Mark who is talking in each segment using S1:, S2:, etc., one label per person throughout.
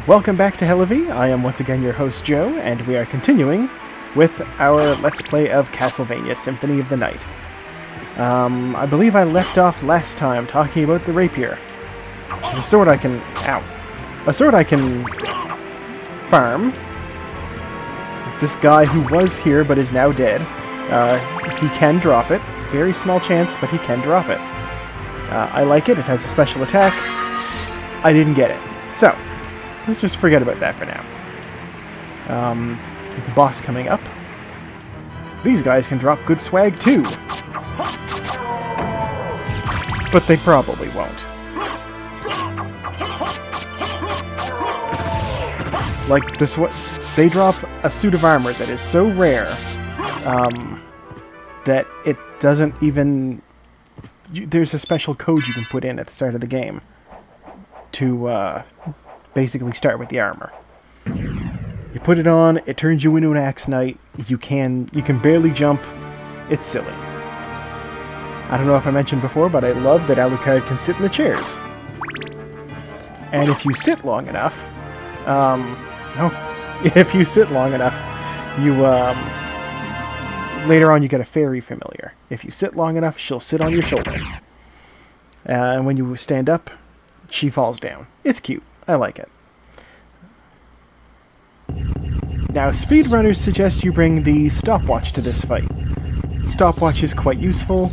S1: Welcome back to Helavi. I am once again your host Joe, and we are continuing with our Let's Play of Castlevania Symphony of the Night. I believe I left off last time talking about the rapier, which is a sword I can... a sword I can farm. This guy who was here but is now dead, he can drop it. Very small chance, but he can drop it. I like it. It has a special attack. I didn't get it. So, let's just forget about that for now. There's the boss coming up. These guys can drop good swag too. But they probably won't. Like this, they drop a suit of armor that is so rare that it doesn't even... There's a special code you can put in at the start of the game to basically start with the armor. You put it on, it turns you into an Axe Knight. You can barely jump. It's silly. I don't know if I mentioned before, but I love that Alucard can sit in the chairs. And if you sit long enough, if you sit long enough, you later on you get a fairy familiar. If you sit long enough, she'll sit on your shoulder. And when you stand up, she falls down. It's cute. I like it. Now, speedrunners suggest you bring the stopwatch to this fight. Stopwatch is quite useful.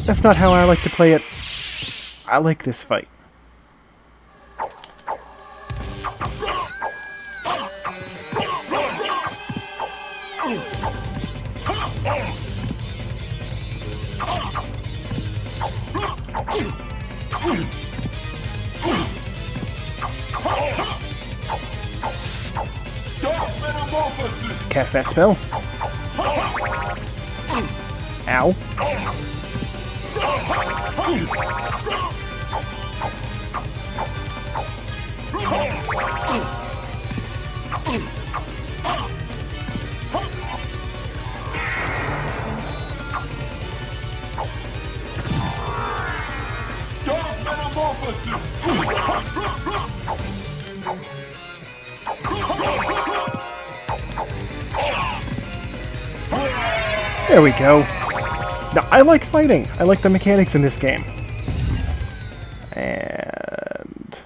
S1: That's not how I like to play it. I like this fight. Just cast that spell. Ow. There we go. Now, I like fighting. I like the mechanics in this game. And...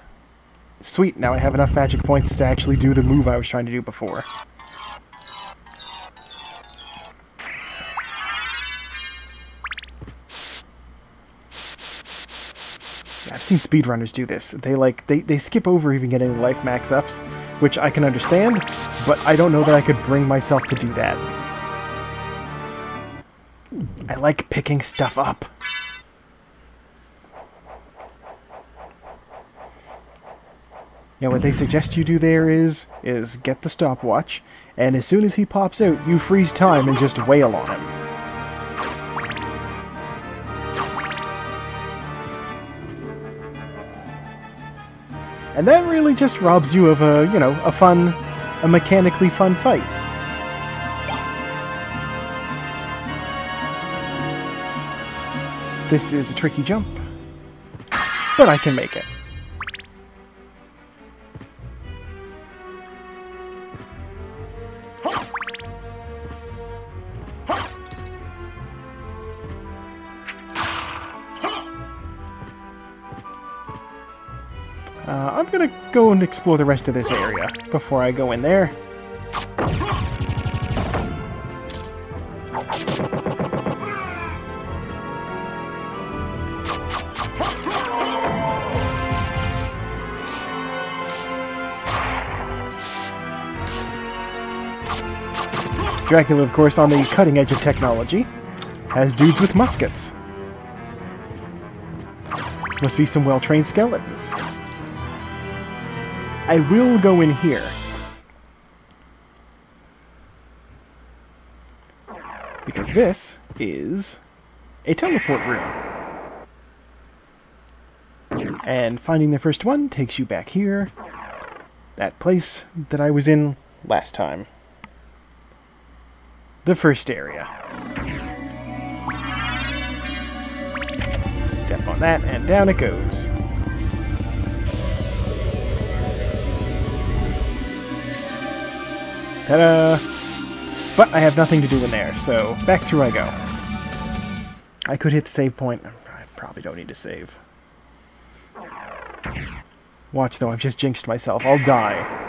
S1: sweet, now I have enough magic points to actually do the move I was trying to do before. I've seen speedrunners do this. They skip over even getting life max ups, which I can understand, but I don't know that I could bring myself to do that. I like picking stuff up. Yeah, what they suggest you do there is get the stopwatch, and as soon as he pops out, you freeze time and just wail on him. And that really just robs you of a, you know, a mechanically fun fight. This is a tricky jump, but I can make it. I'm gonna go and explore the rest of this area before I go in there. Dracula, of course, on the cutting edge of technology, has dudes with muskets. This must be some well-trained skeletons. I will go in here. Because this is a teleport room. And finding the first one takes you back here. That place that I was in last time. The first area. Step on that, and down it goes. Ta-da! But I have nothing to do in there, so back through I go. I could hit the save point. I probably don't need to save. Watch, though, I've just jinxed myself. I'll die.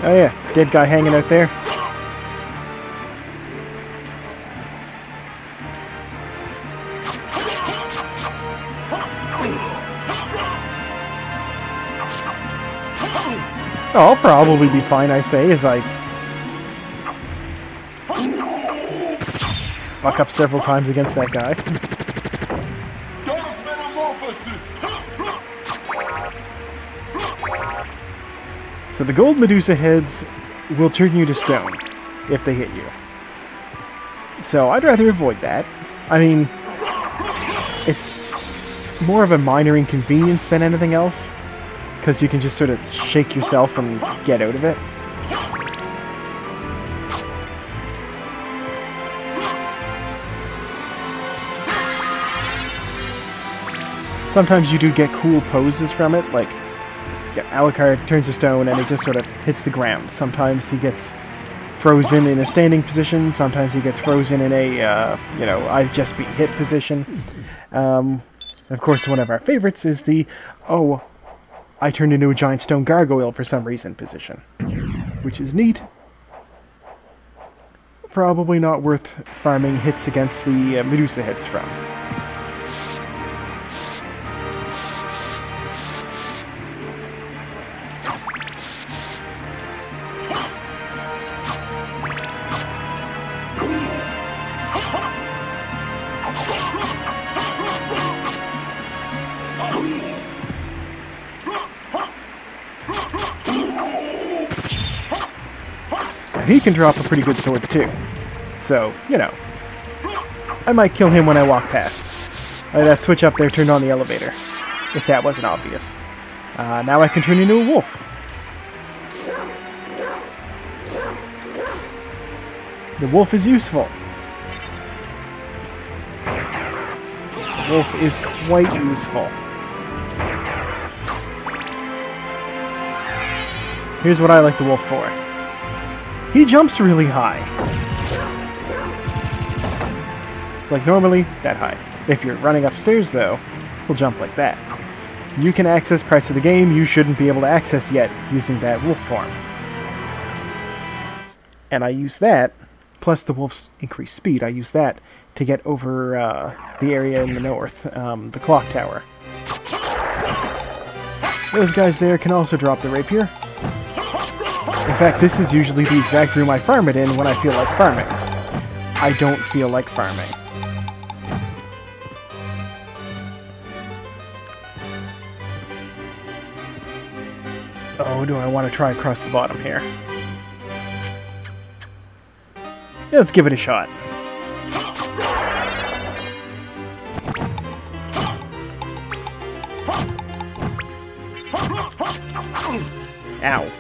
S1: Oh yeah, dead guy hanging out there. Oh, I'll probably be fine, I say, as I fuck up several times against that guy. So the gold Medusa heads will turn you to stone if they hit you. So I'd rather avoid that. I mean, it's more of a minor inconvenience than anything else, because you can just sort of shake yourself and get out of it. Sometimes you do get cool poses from it, like Alucard turns to stone and it just sort of hits the ground. Sometimes he gets frozen in a standing position, sometimes he gets frozen in a, you know, I've just been hit position. Of course, one of our favorites is the, oh, I turned into a giant stone gargoyle for some reason position, which is neat. Probably not worth farming hits against the Medusa heads from. He can drop a pretty good sword too, so, you know, I might kill him when I walk past. That switch up there turned on the elevator, if that wasn't obvious. Now I can turn into a wolf. The wolf is useful. The wolf is quite useful. Here's what I like the wolf for. He jumps really high. Like normally, that high. If you're running upstairs, though, he'll jump like that. You can access parts of the game you shouldn't be able to access yet using that wolf form. And I use that, plus the wolf's increased speed, I use that to get over the area in the north, the clock tower. Those guys there can also drop the rapier. In fact, this is usually the exact room I farm it in when I feel like farming. I don't feel like farming. Oh, do I want to try across the bottom here? Yeah, let's give it a shot. Ow.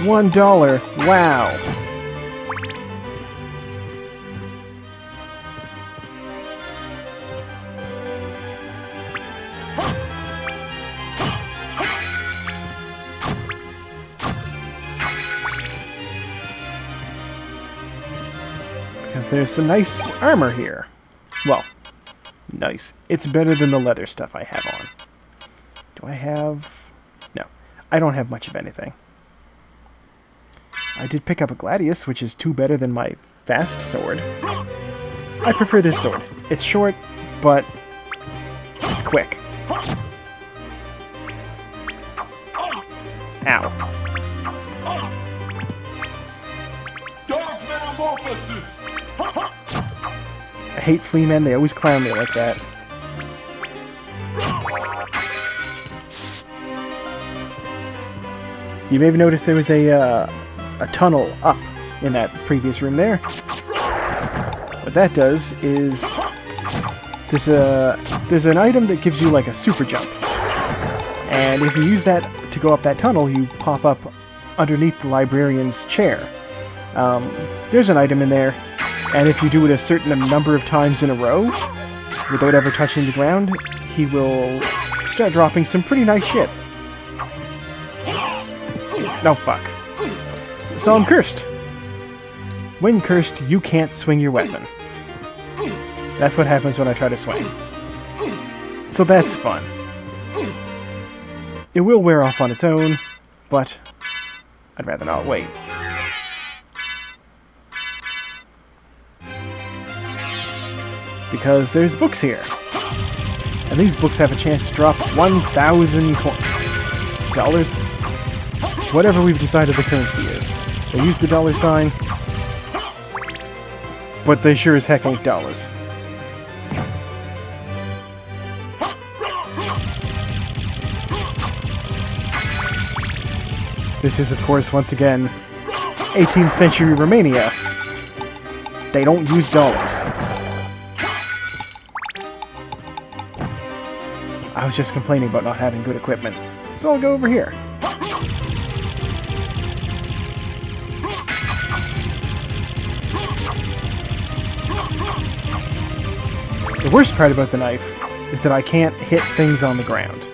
S1: $1. Wow. Because there's some nice armor here. Well, nice. It's better than the leather stuff I have on. Do I have... No. I don't have much of anything. I did pick up a gladius, which is 2 better than my fast sword. I prefer this sword. It's short, but it's quick. Ow. I hate flea men, they always clown me like that. You may have noticed there was a tunnel up in that previous room there. What that does is there's an item that gives you like a super jump, and if you use that to go up that tunnel, you pop up underneath the librarian's chair. There's an item in there, and if you do it a certain number of times in a row, without ever touching the ground, he will start dropping some pretty nice shit. No, fuck. So I'm cursed. When cursed, you can't swing your weapon. That's what happens when I try to swing. So that's fun. It will wear off on its own, but I'd rather not wait. Because there's books here. And these books have a chance to drop 1,000 dollars. Whatever we've decided the currency is. They use the dollar sign, but they sure as heck ain't dollars. This is, of course, once again, 18th century Romania. They don't use dollars. I was just complaining about not having good equipment, so I'll go over here. The worst part about the knife is that I can't hit things on the ground.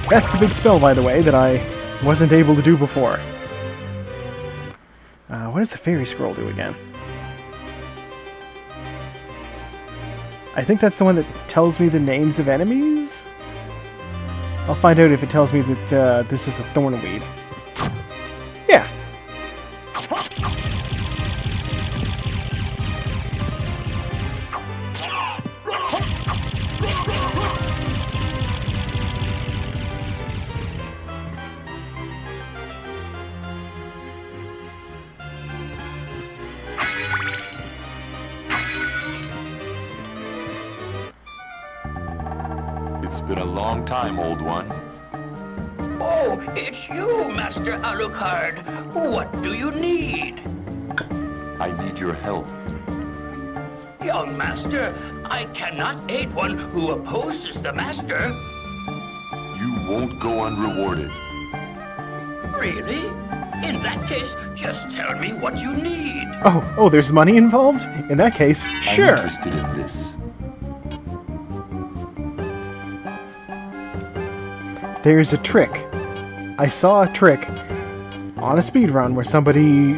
S1: That's the big spell, by the way, that I wasn't able to do before. What does the fairy scroll do again? I think that's the one that tells me the names of enemies? I'll find out if it tells me that this is a thornweed. Yeah.
S2: It's been a long time, old one.
S3: Oh, it's you, Master Alucard. What do you need?
S2: I need your help.
S3: Young Master, I cannot aid one who opposes the Master.
S2: You won't go unrewarded.
S3: Really? In that case, just tell me what you need.
S1: Oh, there's money involved? In that case, sure.
S2: I'm interested in this.
S1: There's a trick. I saw a trick on a speedrun where somebody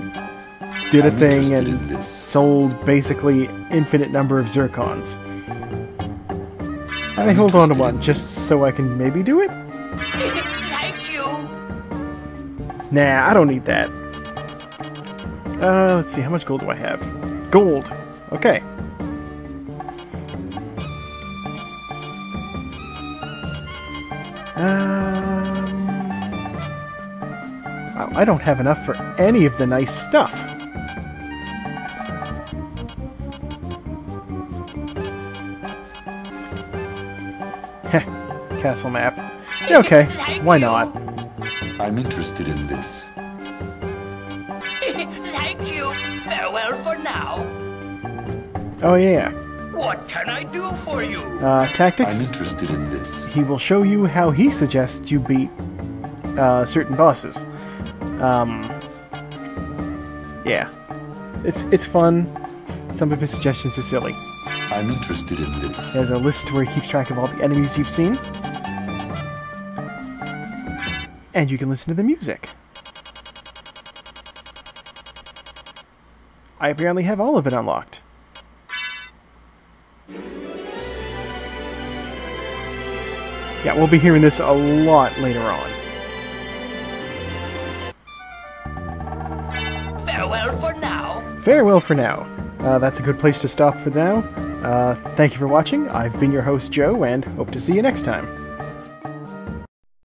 S1: did a thing and sold basically infinite number of zircons. I may hold on to one just so I can maybe do it?
S3: Thank you.
S1: Nah, I don't need that. Let's see, how much gold do I have? Gold. Okay. I don't have enough for any of the nice stuff. Heh, castle map. Okay, why not?
S2: I'm interested in this.
S3: Thank you. Farewell for now.
S1: Oh yeah.
S3: What can I do for you?
S1: Tactics.
S2: I'm interested in this.
S1: He will show you how he suggests you beat certain bosses. Yeah. It's fun. Some of his suggestions are silly.
S2: I'm interested in this.
S1: There's a list where he keeps track of all the enemies you've seen. And you can listen to the music. I apparently have all of it unlocked. Yeah, we'll be hearing this a lot later on.
S3: Farewell for now.
S1: Farewell for now. That's a good place to stop for now. Thank you for watching. I've been your host, Joe, and hope to see you next time.